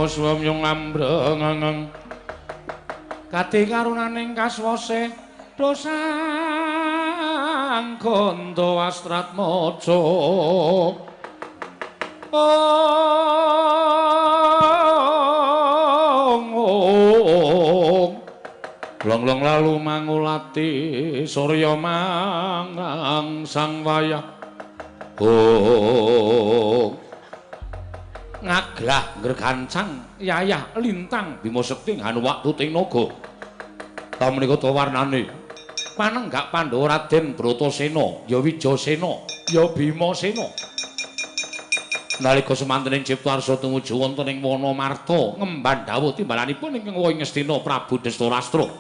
swamyung ambreng kati karunaning kaswase dosang gondo astrat mojo long lalu mangulati surya mangang sang wayah ngaglah ngregancang yayah lintang bima sekti nganu waktu ting naga ta menika to warnane panenggak Pandhawa Raden Bratasena ya Wijasena ya Bimasena nalika semantening Ciptaarsa tumuju wonten ing Wanamarta ngemban dawuh timbalanipun ingkang wau Ngastina Prabu Dastarastra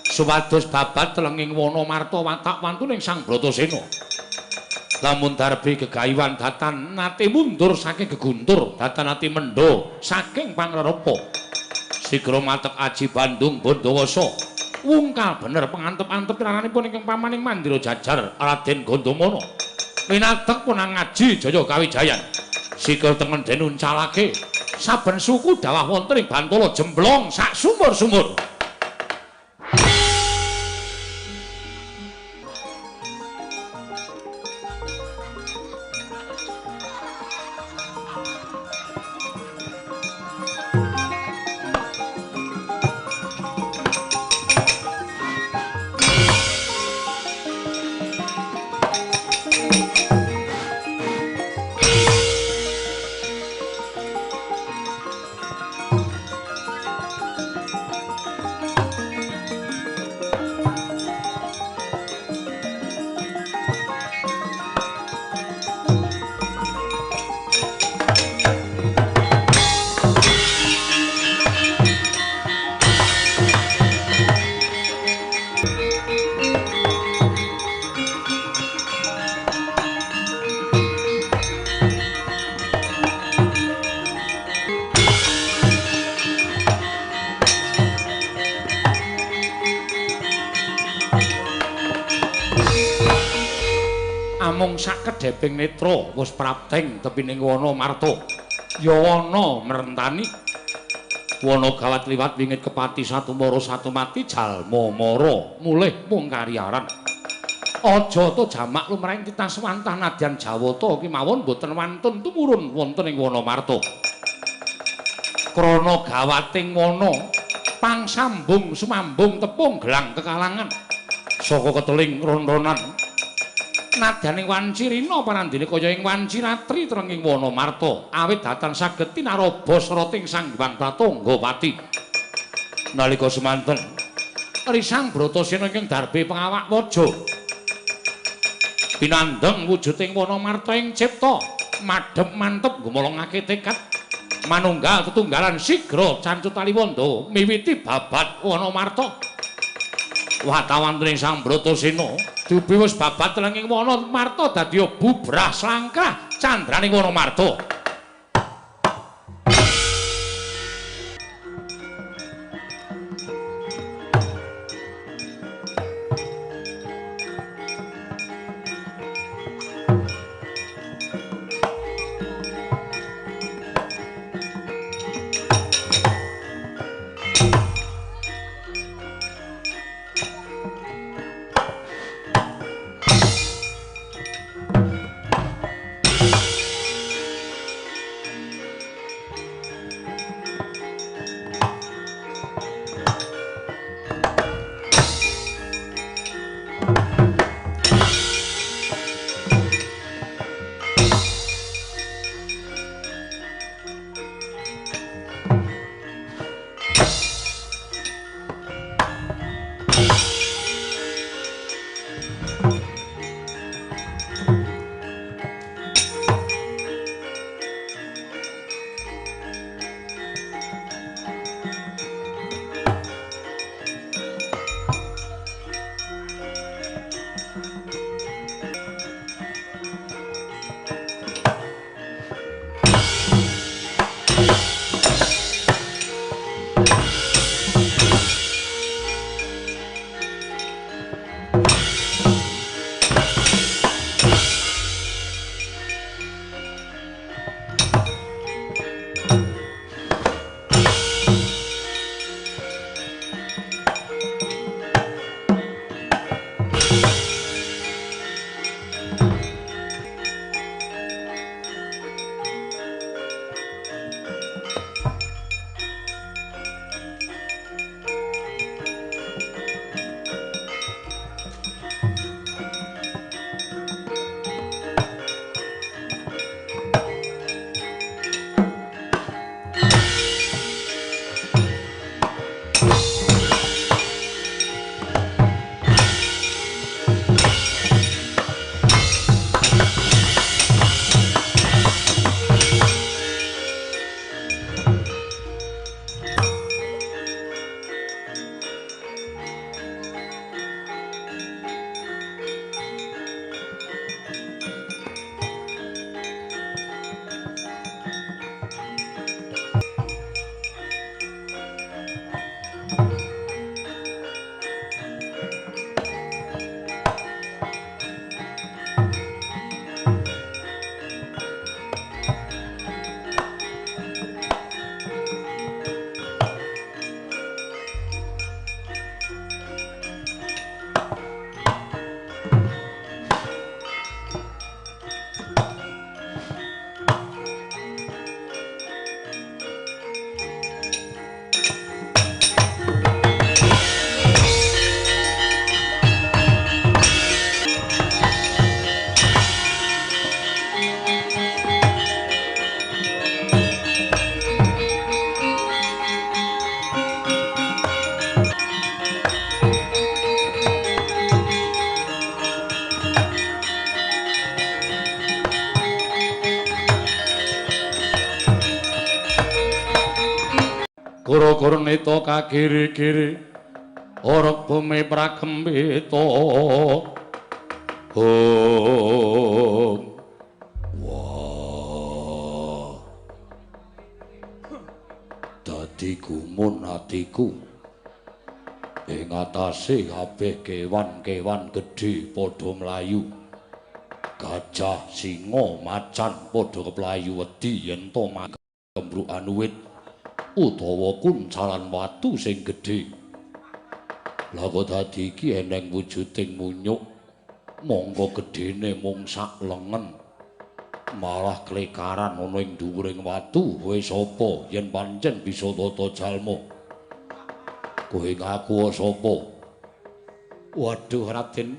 supados babat telenging Wanamarta watak wantuning Sang Bratasena lamun darbi gegayuhan datan nate mundur saking geguntur datan nate mendha saking pangrerepa sigra matek aji Bandung Bandawasa wungkal bener pangantep-antep raranipun ingkang pamaning Mandira Jajar Raden Gandamana winadeg punang ngaji Jaya Kawijayan sikil tengen den uncalake saben suku dawah wonten ing Bantala jemblong sak sumur-sumur amung sakedheping netra wis prapting tepining Wanamarta ya ana mrentani wana gawat liwat wingit kepati satumara satumati jalma mara mulih mung kariaran aja to jamak lumrahing titah swantah nadyan Jawata kemawon boten wantun tumurun wonten ing Wanamarta krana gawating wana pangsambung sumambung tepung gelang kekalangan saka keteling ron-ronan nadyaning wanci rina panandine kaya ing wanci ratri trenging Wanamarta awit datan saged tinaraba srating Sang Hyang Pratanggapati nalika semanten risang Bratasena ingkang darbe pengawak waja pinandheng wujuding Wanamarta ing cipta madhep mantep gumolongake tekad manunggal tetunggalan sigra cancut Taliwondo miwiti babat Wanamarta watawantening Sang Bratasena dubi wis babat telenging Wanamarta dadi bubrah slangkrah candraning Wanamarta pramita kagiri-giri orok bumi prakempita wah dadi gumun atiku ing atase kabeh kewan-kewan gedhe padha mlayu gajah singa macan padha keplayu wedi yen to kembrukan wit utawa kuncalan watu sing gedhe lha kok dadi iki eneng wujuding munyuk monggo gedhene mung sak lengen malah klekaran ana ing dhuwuring watu kowe sapa yen pancen bisa tata jalma kowe ngaku sapa waduh Raden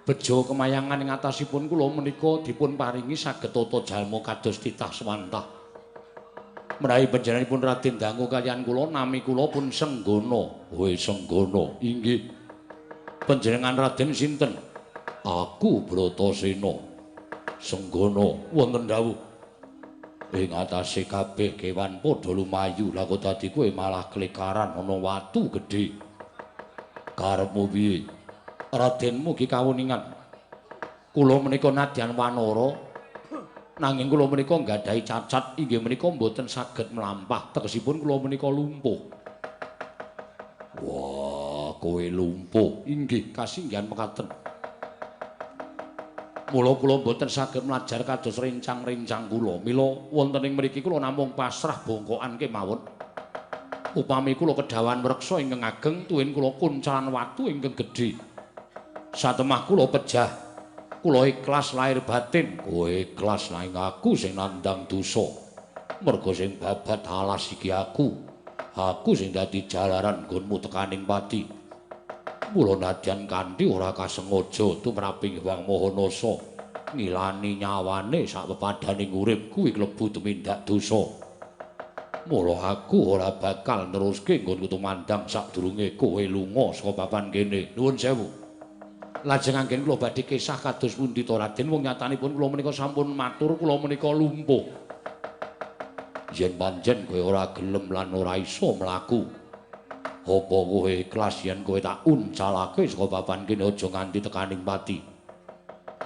bejo kemayangan ing atasipun kula menika dipun paringi saged tata jalma kados titah swantah menawi panjenenganipun Raden dangu kaliyan kula nami kula pun Senggono Senggono inggih panjenengan Raden sinten aku Bratasena Senggono wonten dawuh ing atase kabeh kewan padha lumayu lha kok dadi kowe malah klekaran ana watu gedhe karepmu piye Raden mugi kawuningan kula menika nadyan wanara nanging kula menika nggadahi cacat inggih menika mboten saged mlampah tegesipun kula menika lumpuh wah kowe lumpuh inggih kasinggihan mekaten mula kula mboten saged mlajar kados rencang-rencang kula. Mila wonten ing mriki kula namung pasrah bongkokan kemawon. Upami kula kedawan mreksa ingkang ageng tuwin kula kuncalan watu ingkang gedhe. Satemah kula pejah. Kula ikhlas lahir batin. Kowe ikhlas nanging aku sing nandhang dosa. Merga sing babat alas iki aku. Aku sing dadi jalaran nggonmu tekaning pati. Mula nadyan kanthi ora kasengaja tumraping Hyang Mahanasa ngilani nyawane sak pepadaning urip kuwi klebu tumindak dosa. Mula aku ora bakal neruske nggonku tumandang sadurunge kowe lunga saka papan kene. Nuwun sewu. Lajeng anggen kula badhe kisah kados pundi to Raden wong nyatanipun kula menika sampun matur kula menika lumpuh. Yen pancen kowe ora gelem lan ora iso mlaku apa kowe ikhlas yen kowe tak uncalake saka papan kene aja nganti tekaning pati.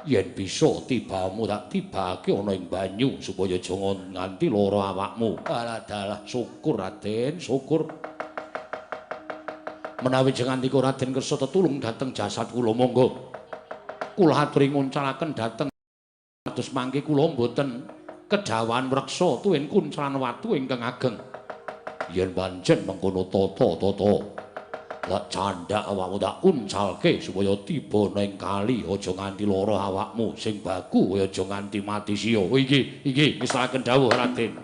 Yen bisa tibamu tak tibake ana ing banyu supaya aja nganti lara awakmu. Alah dalah syukur Raden, syukur. Menawi jengantika Raden kersa tetulung dhateng jasad kula monggo. Kula aturi nguncalaken dhateng kados mangke kula mboten kedawan mreksa tuwin kuncalan watu ingkang ageng. Yen pancen mengkono tata-tata lak candhak awakmu tak uncalke supaya tiba ning kali aja nganti lara awakmu sing baku aja nganti mati sia. Iki ngesalaken dawuh Raden.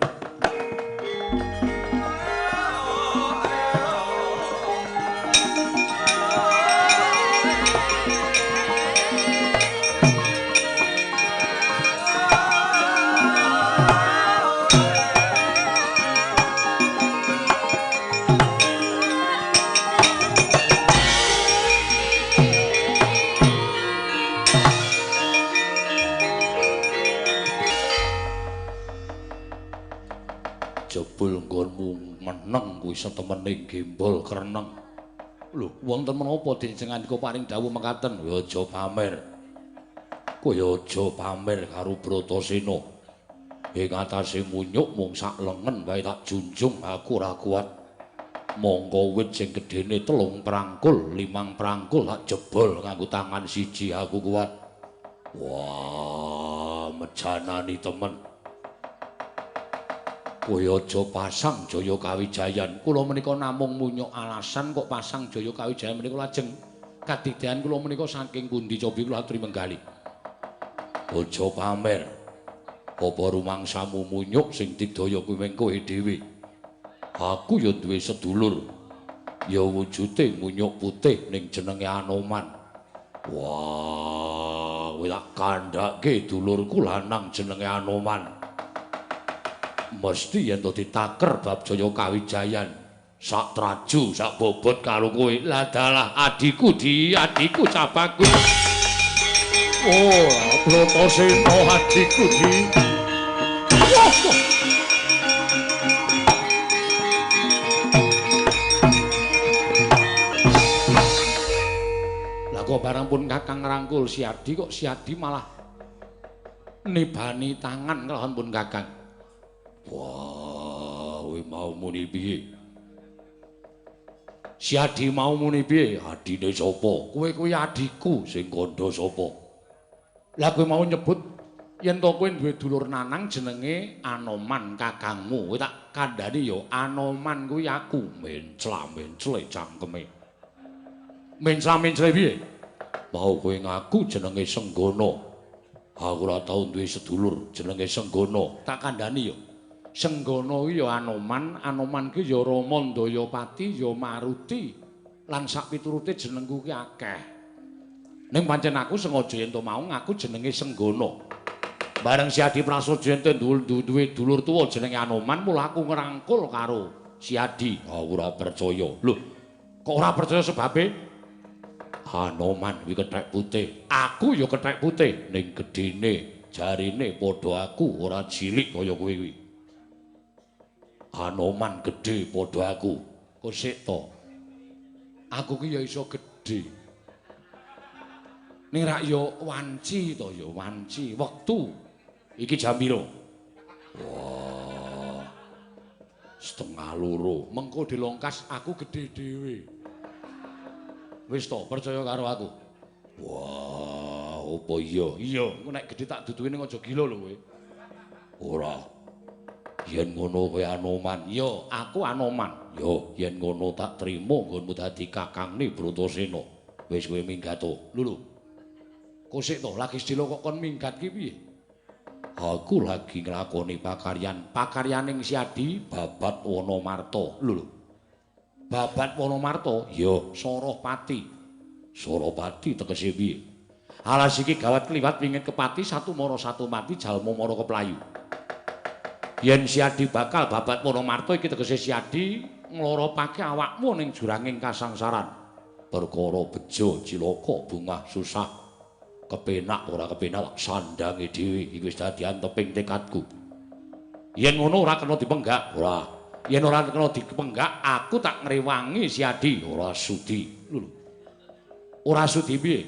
Setemening gembol kreneng. Lho, wonten menapa jenenganipun paring dawuh mekaten? Ya aja pamer. Kowe aja pamer karo Bratasena. Ing atase munyuk mung sak lengen wae tak junjung aku ora kuat. Mongko wit sing gedhene 3 prangkul, 5 prangkul tak jebol nganggo tangan siji aku kuat. Wah, mejanani temen. Kowe aja pasang Jaya Kawijayan. Kula menika namung munyuk alasan kok pasang Jaya Kawijayan menika lajeng kadidéan kula menika saking pundi cobi kula aturi menggali. Aja pamer. Apa rumangsamu munyuk sing digdaya kuwi mung kowe dhewe. Aku ya duwe sedulur. Ya wujude munyuk putih ning jenenge Anoman. Wah, kowe tak kandhake dulurku lanang jenenge Anoman. Mesti yen to ditaker bab Jaya Kawijayan sak traju sak bobot karo kowe. Lah dalah adiku cabaku. Oh, Bratasena adiku di. Lah kok barang pun Kakang ngrangkul Siadi kok Siadi malah nibani tangan kelawan pun Kakang. Wah, kowe mau muni piye? Siadi mau muni piye? Adine sapa? Kowe kuwi adiku sing kandha sapa? Lah kowe mau nyebut yen to kowe duwe dulur lanang jenenge Anoman kakangmu. Kowe tak kandhani ya Anoman kuwi aku. Mencla-mencle cangkeme. Mencla-mencle piye? Mau kowe ngaku jenenge Senggana. Aku ora tau duwe sedulur jenenge Senggana. Tak kandhani ya. Senggana kuwi ya Anoman, Anoman kuwi ya Rama Ndayapati, ya Maruti. Lan sak piturute jenengku ki akeh. Ning pancen aku sengaja yen to mau ngaku jenenge Senggana. Bareng Siadi Prasaja ente duwe dulur tuwa jenenge Anoman, mula aku ngrangkul karo Siadi. Aku ora percaya. Lho, kok ora percaya sebabe? Anoman kuwi kethek putih. Aku ya kethek putih, ning gedene jarine padha aku ora cilik kaya kowe kuwi. Anoman gedhe padha aku. Kok sik to. Aku ki ya iso gedhe. Ning rak ya wanci to ya wanci. Wektu iki jam piro? Wah. Setengah loro. Mengko dilongkas aku gedhe dhewe. Wis to, percaya karo aku. Wah, opo iya? Iya, engko nek gedhe tak duduhi ning aja gila lho kowe. Ora. Yen ngono kowe Anoman, ya aku Anoman. Ya yen ngono tak trimo nggonmu dadi kakangne Bratasena. Wis kowe minggat to. Lho. Kok sik to, lagi sedilo kok kon minggat ki piye? Aku lagi nglakoni pakaryaning Siadi Babat Wonomarta. Lho. Babat Wonomarta? Ya, Sarapati. Sarapati tegese piye? Alas iki gawat kliwat wingit kepati satu mara satu mati jalma mara keplayu. Yen Siadi bakal Babat Wonomarta iki tegese Siadi ngloropake awakmu ning juranging kasangsaran. Perkara bejo cilaka bungah susah. Kepenak ora kepenak sandange dhewe iki wis dadi anteping tekadku. Yen ngono ora kena dipenggak, ora. Yen ora kena dipenggak, aku tak ngrewangi Siadi, ora sudi. Lho. Ora sudi piye?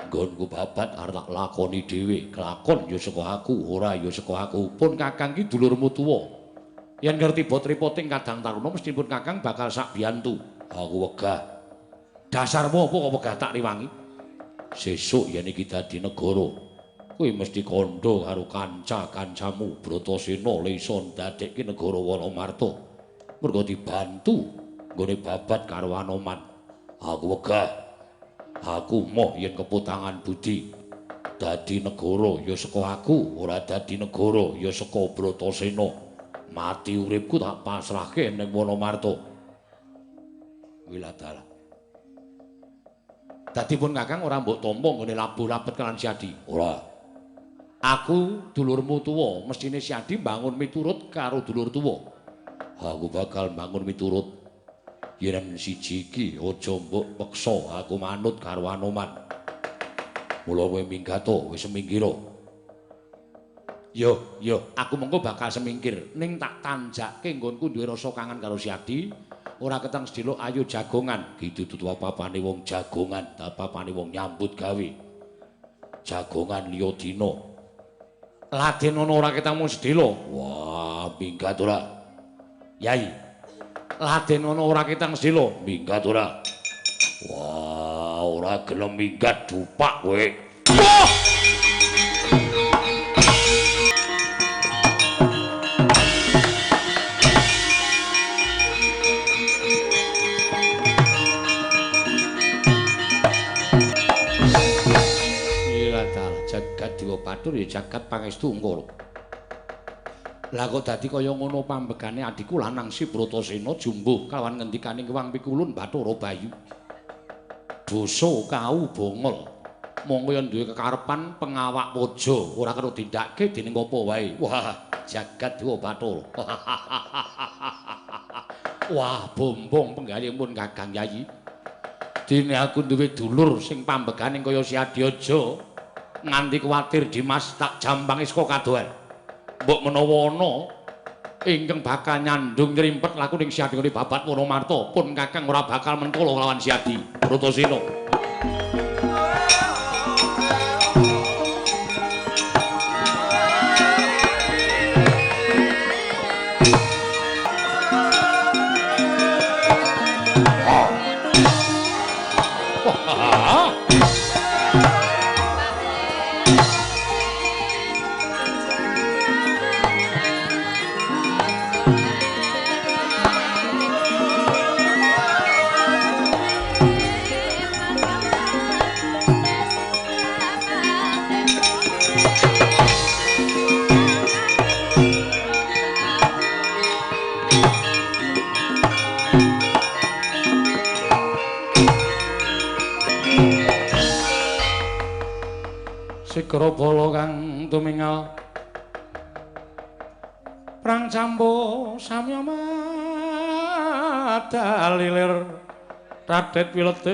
Nggonku babat arep tak lakoni dhewe. Kelakon ya saka aku, ora ya saka aku. Pun Kakang ki dulurmu tuwa. Yen ngerti bot-ripoting kadang taruna mesti pun Kakang bakal sak biyantu. Aku wegah. Dasarmu apa kok wegah tak rewangi? Sesuk yen iki dadi negara, kowe mesti kandha karo kanca-kancamu Bratasena lesa ndadekke negara Wonomarta. Mergo dibantu nggone babat karo Anoman. Aku wegah. Aku moh yen keputangan budi dadi negara ya saka aku, ora dadi negara ya saka Bratasena. Mati uripku tak pasrahke ning Wonomarta. Wiladala. Dadi pun Kakang ora mbok tampa nggone labuh lapet kelan Siadi. Ora. Aku dulurmu tuwa, mestine Siadi bangun miturut karo dulur tuwa. Aku bakal bangun miturut. Yen siji iki aja mbok peksa aku manut karo Anoman. Mula kowe minggat to, wis semingkira. Yo, aku mengko bakal semingkir ning tak tanjakke nggonku duwe rasa kangen karo Siadi. Ora keteng sedilo ayo jagongan, gitu apa-apane wong jagongan, apa-apane wong nyambut gawe. Jagongan liya dina. Laden ana ora ketemu sedilo. Wah, minggat ora. Yai. Laden ana ora keteng sedilo, minggat ora. Wah, ora gelem minggat dupak kowe. Jagat Dewa Bathur ya jagat pangestu Angkara. Lah kok dadi kaya ngono pambegane adikku lanang si Bratasena jumbuh kalawan ngendikaning Kewang Pikulun Bathara Bayu. Dosa kau bongol. Monggo yen duwe kekarepan pengawak waja ora kena tindakke dening apa wae. Wah, jagat Dewa Bathur. Wah, bombong penggalipun Kakang Yayi. Dene aku duwe dulur sing pambeganing kaya Siadi aja. Nganti kuwatir Dimas tak jambangi saka kadohan. Mbok menawa ana ingkang bakal nyandung ngrimpet laku ning Siadi ngene Babat Wonomarta, pun Kakang ora bakal mentolo lawan Siadi Bratasena. Sikara bala kang tumingal prang cambo samya madalilir radet wileting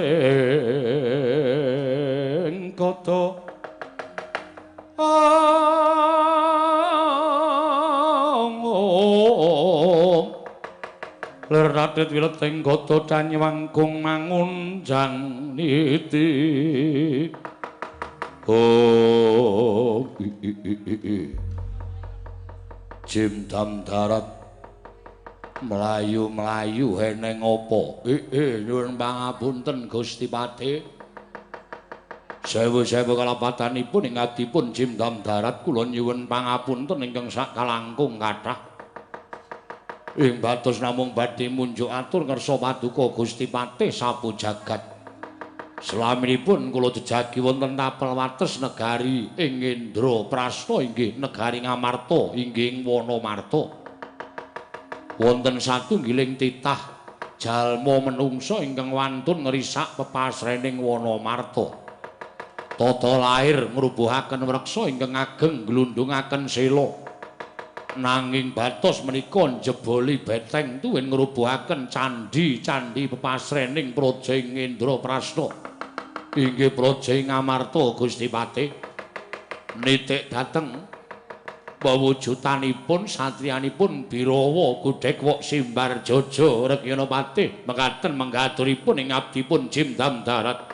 kota lir radet wileting kota danyewangkung mangunjang niti Jimdam darat mlayu-mlayu eneng apa? Nyuwun pangapunten Gusti Pati. Sewu-sewu kalapatanipun ing adipun Jimdam darat kula nyuwun pangapunten ingkang sakalangkung kathah. Ing batos namung badhe munjuk atur ngersa paduka Gusti Pati sapu jagat. Slaminipun kula jejagi wonten tapel wates negari ing Indraprastha inggih negari Ngamarta inggih Wonomarta. Wonten satunggiling titah jalma menungsa ingkang wantun ngrisak pepasrening Wonomarta. Tata lair ngrubuhaken wreksa ingkang ageng glundhungaken sela. Nanging batos menika njeboli beteng tuwin ngrubuhaken candhi-candhi pepasrening praja ing Indraprastha. Inggih praja Ngamarta Gusti Pati. Nitik dhateng pawujudanipun satriyanipun Birawa Gudhek Wok Simbar Jaja Rekyana Pati mekaten menggaturipun ing abdipun Jimdam darat.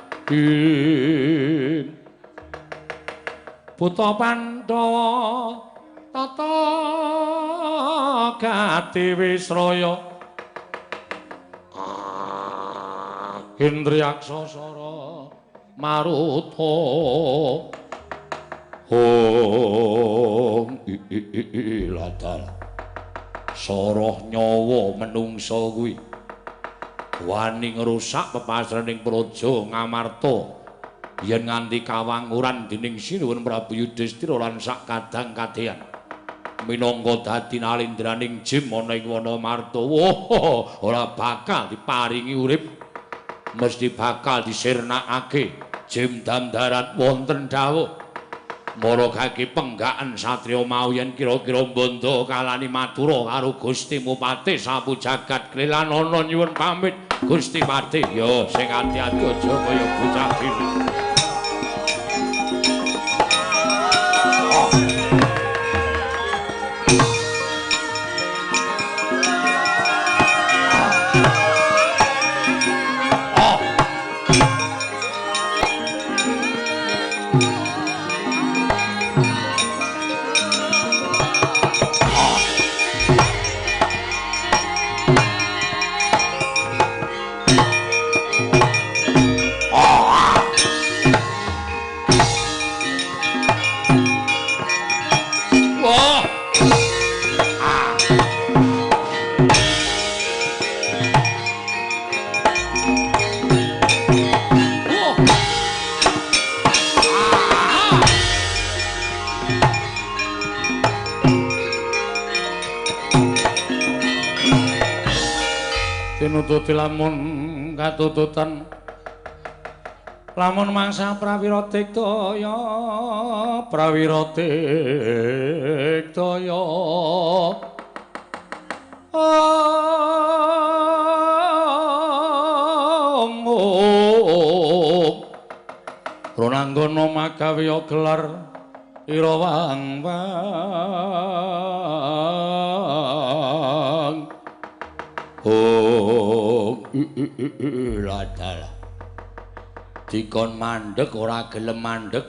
Buta Pandhawa tata gati Wisraya Indriyaksasara Maruta ladal soroh nyawa menungsa kuwi wani ngrusak pepasrening praja Ngamarta yen nganti kawanguran dening Sinuwun Prabu Yudhistira lan sak kadang kadehan minangka dadi nalindraning jim ana ing Wonomarta ora bakal diparingi urip mesti bakal disirnakake Jimdam darat wonten dawuh maragake penggaken satriya mau yen kira-kira bondo kalani matura karo Gusti Mupati sapu jagat klelan ana nyuwun pamit Gusti Pati ya sing ati-ati aja kaya bocah cilik. Tinututi lamun katututan lamun mangsa prawira tiktaya Ronanggana magawe gelar irawang-wang ladal Dikon mandheg ora gelem mandheg.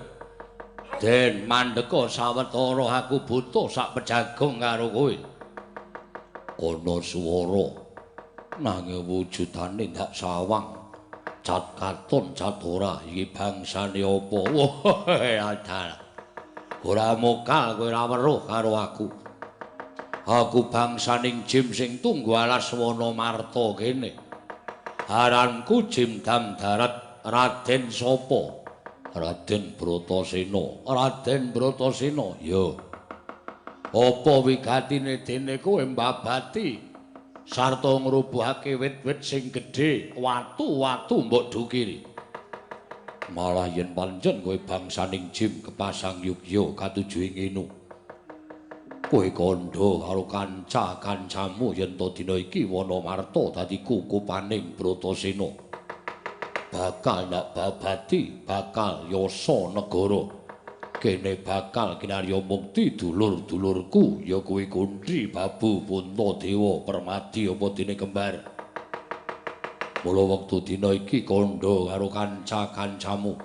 Den mandheka sawetara aku butuh sak pejagung karo kowe. Ana swara nanging wujudane ndak sawang. Cat katon cat ora iki bangsane apa? Wah, adal. Ora mokal kowe ora weruh karo aku. Aku bangsaning Jim sing tunggu alas Wonomarta kene. Aranku Jim Dam Darat Raden sapa? Raden Bratasena. Raden Bratasena. Ya. Apa wigatine dene kowe mbabati sarta ngrubuhake wit-wit sing gedhe, watu-watu mbok dukiri. Malah yen pancen kowe bangsaning Jim kepasang yugya katujuhe ngenu. Kowe kandha karo kanca-kancamu yen to dina iki Wonomarta dadi kukupaning Bratasena. Bakal ndak babati, bakal yasa negara. Kene bakal kinarya mukti dulur-dulurku ya kowe Kuntri, Babu, Puntadewa, Permadi apa dene kembar. Mula wektu dina iki kandha karo kanca-kancamu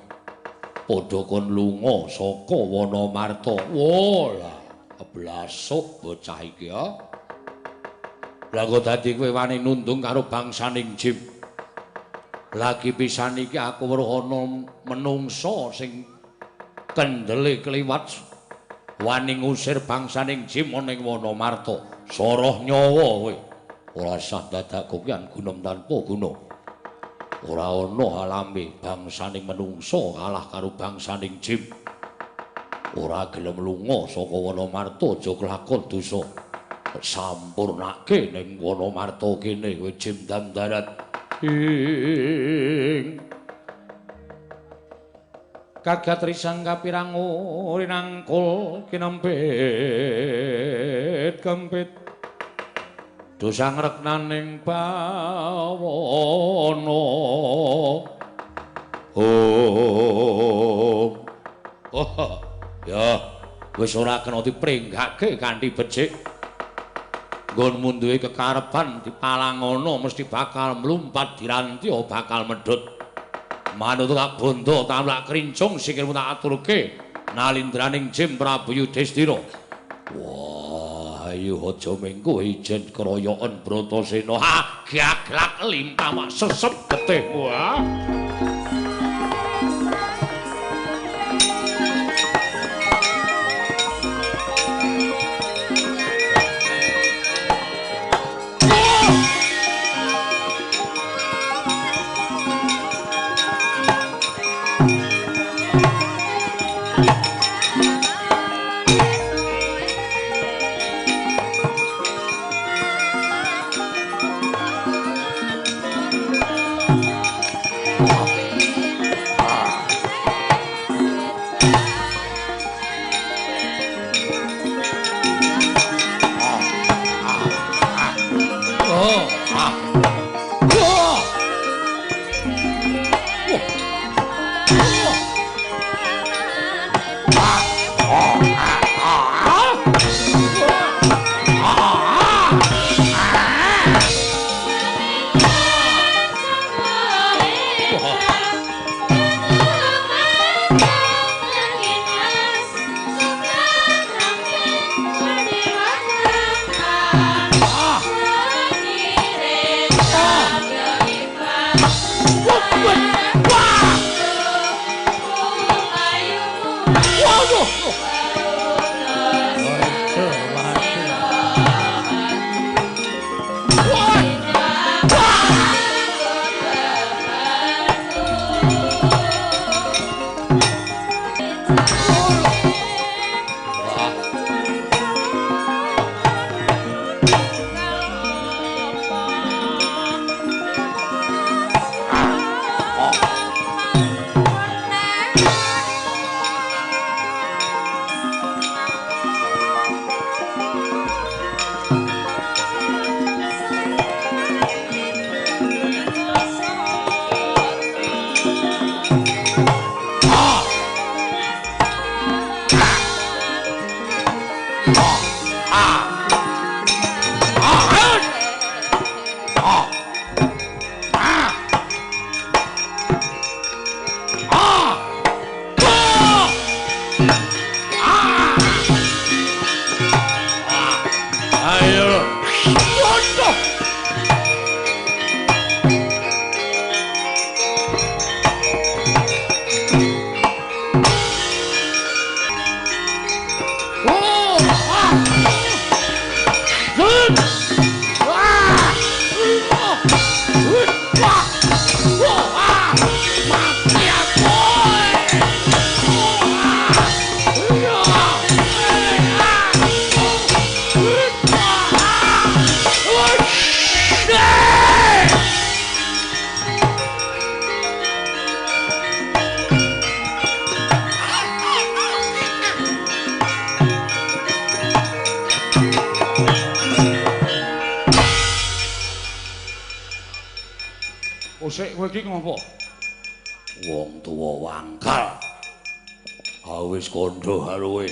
padha kon lunga saka Wonomarta. Wola, blasuk bocah iki ya. Lah kok dadi kowe wani nundung karo bangsaning Jim. Lagi pisan iki aku weruh ana menungsa sing kendele kliwat wani ngusir bangsaning Jim ana ing Wonomarta. Soroh nyawa kowe. Ora sah dadak kokian gunem tanpa guna. Ora ana alame bangsaning menungsa kalah karo bangsaning Jim. Ora gelem lunga saka Wonomarta aja kelakon dosa. Sampurnake ning Wonomarta kene kowe Jim Dam Darat. Kagat risang kapirang rinangkul kinempit kempit dosang reknaning bawana. Ya wis ora kena dipringgake kanthi becik. Nggonmu duwe kekarepan dipalangono mesti bakal mlumpat diranti bakal medhot. Manut tak bondo tamlak krincung sikilmu tak aturke nalindraning Jim Prabu Yudhistira. Wah, ayo aja mengko ijen keroyokan Bratasena. Ha, gaglak limpah mak sesep getih. Wah. Sik kowe iki ngopo? Wong tuwa wangkal. Awis kandha karo kowe.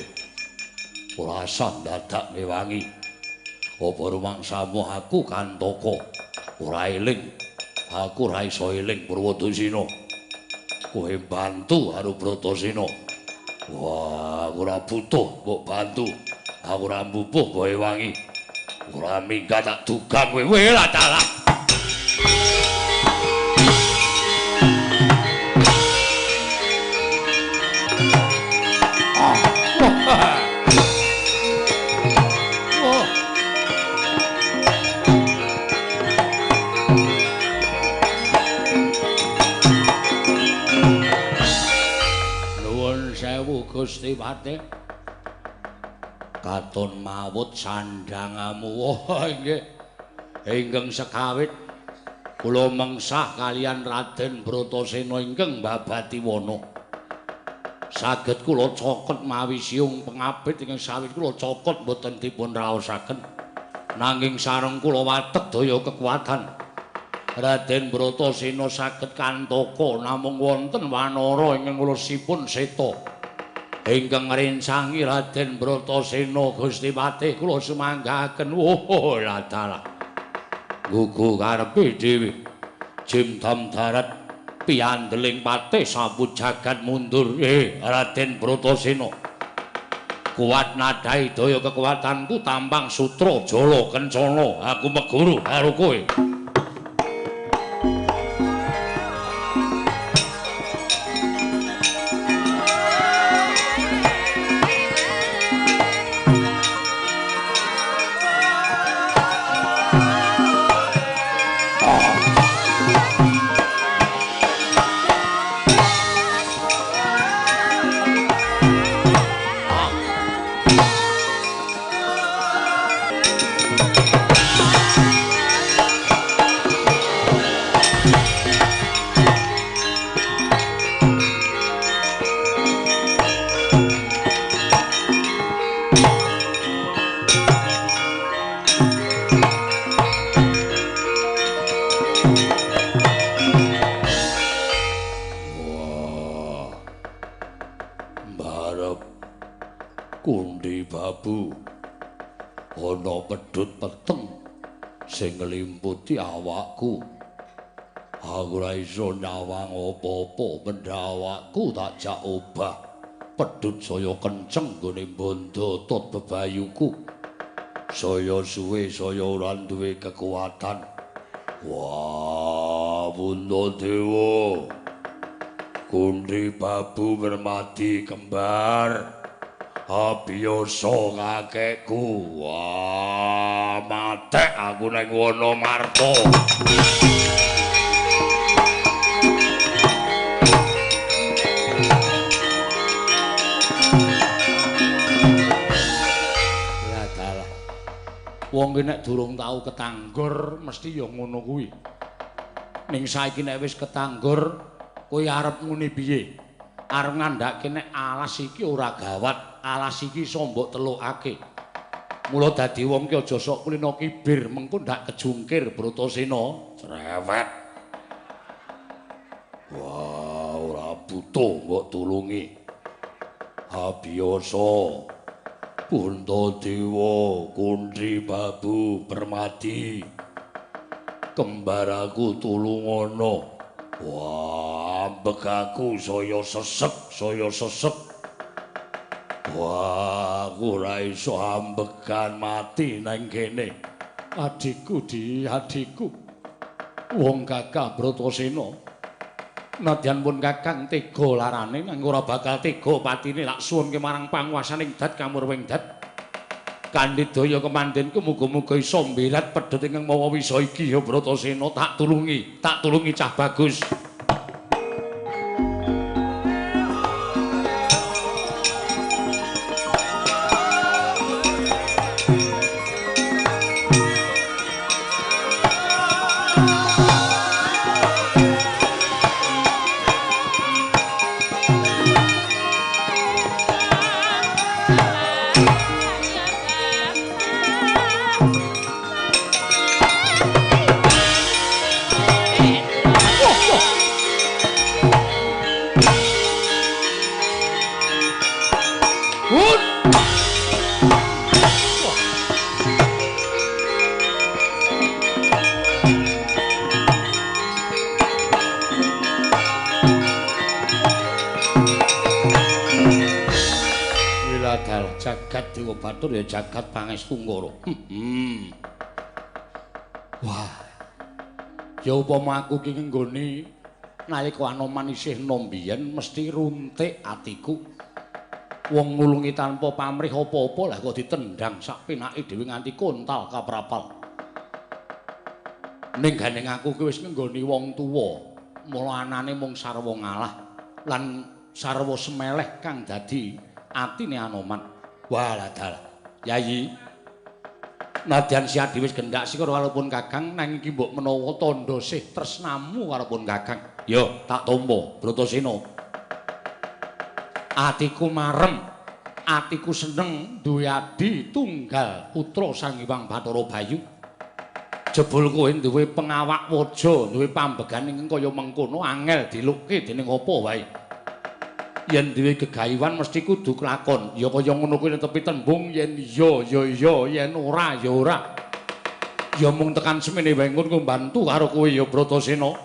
Ora usah dadak mewangi. Apa rumangsamu aku Kantaka ora eling. Aku ora iso eling Purwadasena. Kowe bantu karo Bratasena. Wah, aku ora butuh mbok bantu. Aku ora mbubuh kowe wangi. Ora minggat tak dugang kowe. Kowe lah dalah. Gusti Pati katon mawut sandhangamu. Oh nggih. Ingkang sekawit kula mengsah kalian Raden Bratasena ingkang mbabati wana. Saged kula cokot mawi siung pengabit ingkang sawit kula cokot boten dipun raosaken. Nanging sareng kula watek daya kekuatan. Raden Bratasena saged Kantaka namung wonten wanara ingkang ulusipun seta. Ingkang ngrencangi Raden Bratasena Gusti Patih kula sumanggaken. Oh ladalah. Gugu karepe dhewe. Jimdam darat piyandeling patih sampun jagat mundur. Raden Bratasena. Kuat nadai daya kekuatanku tampang sutra jala kencana. Aku meguru karo kowe. Sing nglimputi awakku. Aku ora iso nyawang apa-apa, benda awakku tak jak obah. Pedhut saya kenceng nggone mbondhotot bebayuku. Saya suwe saya ora duwe kekuatan. Wah, Bundadewa. Kundi babu bermati kembar. Biasa kakekku. Wah, matek aku nang Wonomarta. Ya dalah. Wong ki nek durung tau ketanggor mesti ya ngono kuwi. Ning saiki nek wis ketanggor, kowe arep ngene piye? Arep ngandhake nek alas iki ora gawat, alas iki iso mbok telukake. Mula dadi wong ki aja sok kulino kibir, mengko ndak kejungkir Bratasena. Cerewet. Wah, ora butuh mbok tulungi. Biasa. Bundadewa, Kundi Babu Permati. Kembar aku tulungono. Wah, ambek aku saya sesek. Wah, aku ora iso ambekan mati nang kene. Adikku adikku. Wong Kakang Bratasena. Nadyan pun Kakang tega larane nang ora bakal tega patine lak suwunke marang panguwasaning dat kamurwing dat. Kandidaya kemandhenku muga-muga iso mbelat pedhot ingkang mawa wisa iki ya Bratasena tak tulungi cah bagus. dal jagat Dewa Batur ya jagat pangestu ngoro. Wah. Ya upama aku ki nggone nalika Anoman isih nom biyen mesti runtik atiku. Wong ngulungi tanpa pamrih apa-apa lah kok ditendang sak penake dhewe nganti kontal kaprapal. Ning gandeng aku ki wis nggoni wong tuwa, mula anane mung sarwa ngalah lan sarwa semeleh kang dadi atine Anoman. Walah dal. Yayi. Nadyan si Adi wis gendak sik karo pun Kakang nanging iki mbok menawa tandha sih tresnamu karo pun Kakang. Yo, tak tampa, Bratasena. Atiku marem, atiku seneng duwe adi tunggal putra Sang Hyang Bathara Bayu. Jebul kowe duwe pengawak waja, duwe pambegan ing kaya mengkono angel dilukke dening apa wae. Yen duwe gegayuhan mesti kudu kelakon. Ya kaya ngono kuwi netepi tembung yen iya ya iya, yen ora ya ora. Ya mung tekan semene wae ngono mbantu karo kowe ya Bratasena.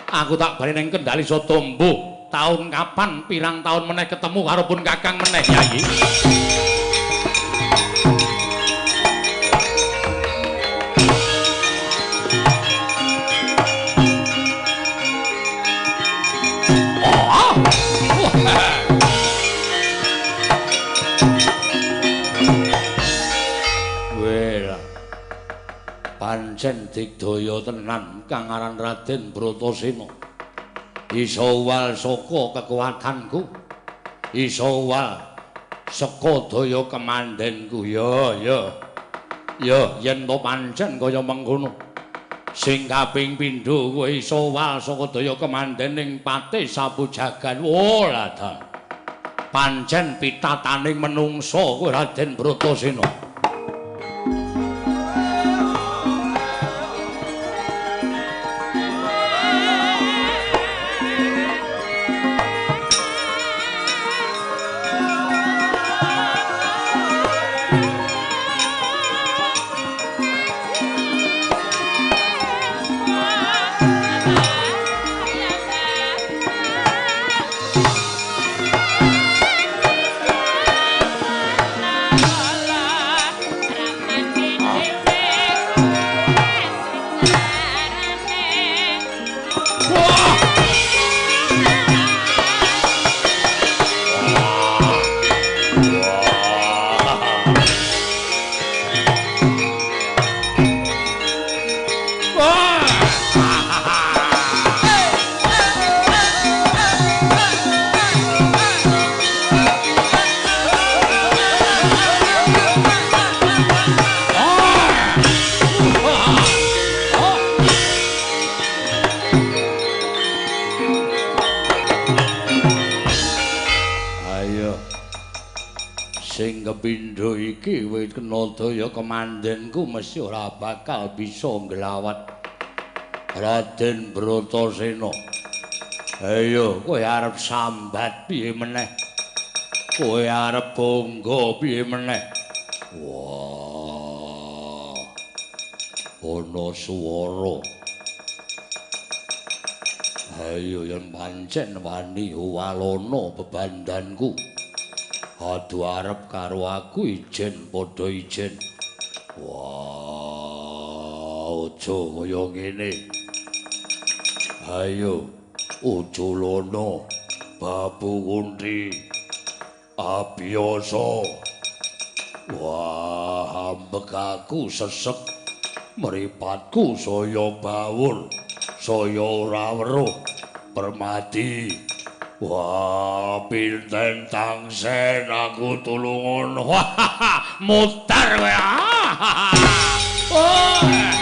Aku tak bali ning Kendali Satombo. Taun kapan pirang taun meneh ketemu karo pun Kakang meneh Yayi. Pancen digdaya tenan kang aran Raden Bratasena. Iso wal saka kekuatanku. Iso wal saka daya kemandenku. Ya. Yen to pancen kaya mengkono. Sing kaping pindho kowe iso wal saka daya kemandening Patih Sapujagan. Ora ta. Pancen pitataning menungsa kowe Raden Bratasena. Pindho iki wis kena daya kemandenku mesti ora bakal bisa nglawat Raden Bratasena. Ayo kowe arep sambat piye meneh? Kowe arep bangga piye meneh? Wah. Ana swara. Ayo yen pancen wani walana bebandanku. Adu arep karo aku ijen padha ijen. Wah, aja kaya ngene. Ayo, Uculana, Babu Kunti, Abiyasa. Wah, ambek aku sesek, mripatku saya bawur, saya ora weruh, Permadi. Wah, pinten tangsen aku tulungan. Wah, mutar kowe. Oh.